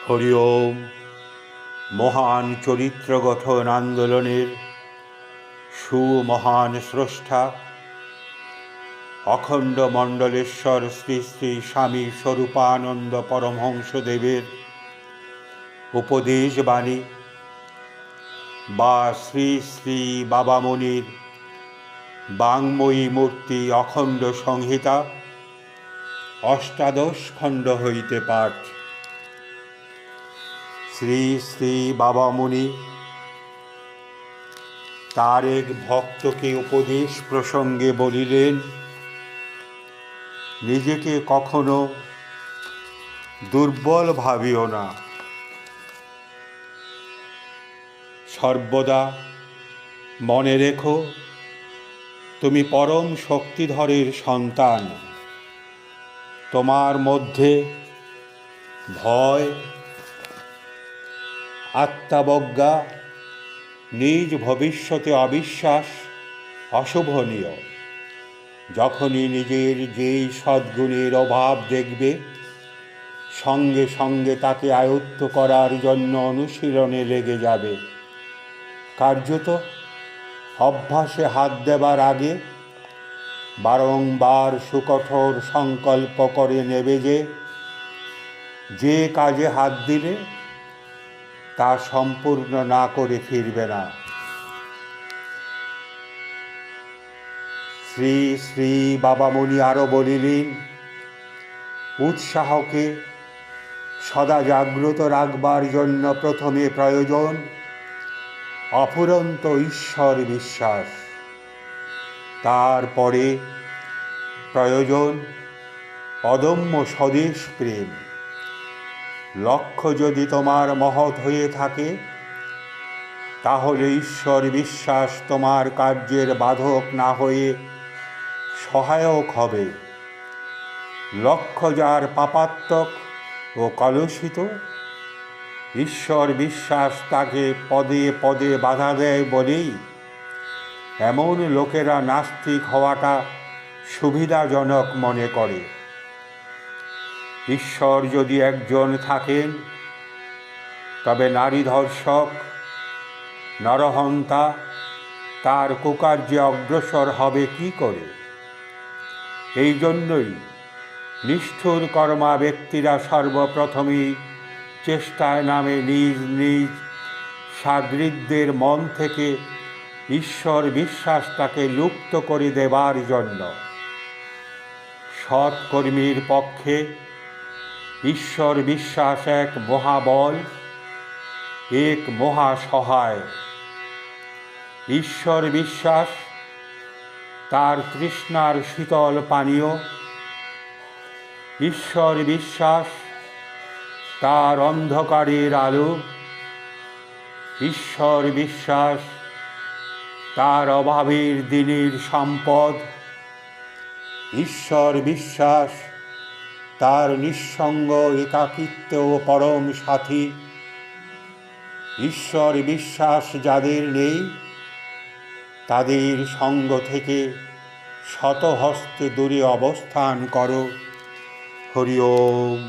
হরি ওম। মহান চরিত্র গঠন আন্দোলনের সুমহান স্রষ্টা অখণ্ড মণ্ডলেশ্বর শ্রী শ্রী স্বামী স্বরূপানন্দ পরমহংসদেবের উপদেশ বাণী বা শ্রী শ্রী বাবামণির বাঙ্ময়ী মূর্তি অখণ্ড সংহিতা অষ্টাদশ খণ্ড হইতে পাঠ। শ্রী শ্রী বাবামণি তার এক ভক্তকে উপদেশ প্রসঙ্গে বলিলেন, নিজেকে কখনো দুর্বল ভাবিও না, সর্বদা মনে রেখো তুমি পরম শক্তিধরের সন্তান। তোমার মধ্যে ভয়, আত্মাবজ্ঞা, নিজ ভবিষ্যতে অবিশ্বাস অশোভনীয়। যখনই নিজের যেই সদ্গুণের অভাব দেখবে, সঙ্গে সঙ্গে তাকে আয়ত্ত করার জন্য অনুশীলনে লেগে যাবে। কার্যত অভ্যাসে হাত দেবার আগে বারংবার সুকঠোর সংকল্প করে নেবে যে কাজে হাত দিলে তা সম্পূর্ণ না করে ফিরবে না। শ্রী শ্রী বাবামণি আরও বলিলেন, উৎসাহকে সদা জাগ্রত রাখবার জন্য প্রথমে প্রয়োজন অফুরন্ত ঈশ্বর বিশ্বাস, তারপরে প্রয়োজন অদম্য স্বদেশ প্রেম। লক্ষ্য যদি তোমার মহৎ হয়ে থাকে, তাহলে ঈশ্বর বিশ্বাস তোমার কার্যের বাধক না হয়ে সহায়ক হবে। লক্ষ্য যার পাপাত্মক ও কলুষিত, ঈশ্বর বিশ্বাস তাকে পদে পদে বাধা দেয় বলেই এমন লোকেরা নাস্তিক হওয়াটা সুবিধাজনক মনে করে। ঈশ্বর যদি একজন থাকেন, তবে নারী ধর্ষক, নরহন্তা তার কুকার্যে অগ্রসর হবে কি করে? এই জন্যই নিষ্ঠুর কর্মা ব্যক্তিরা সর্বপ্রথমেই চেষ্টায় নামে নিজ নিজ সাগৃদদের মন থেকে ঈশ্বর বিশ্বাসটাকে লুপ্ত করে দেবার জন্য। সৎকর্মীর পক্ষে ঈশ্বর বিশ্বাস এক মহাবল, এক মহাসহায়। ঈশ্বর বিশ্বাস তার তৃষ্ণার শীতল পানীয়, ঈশ্বর বিশ্বাস তার অন্ধকারের আলো, ঈশ্বর বিশ্বাস তার অভাবের দিনের সম্পদ, ঈশ্বর বিশ্বাস তার নিঃসঙ্গ একাকিত্ব ও পরম সাথী। ঈশ্বর বিশ্বাস যাদের নেই, তাদের সঙ্গ থেকে শতহস্তে দূরে অবস্থান করো। হরি ওম।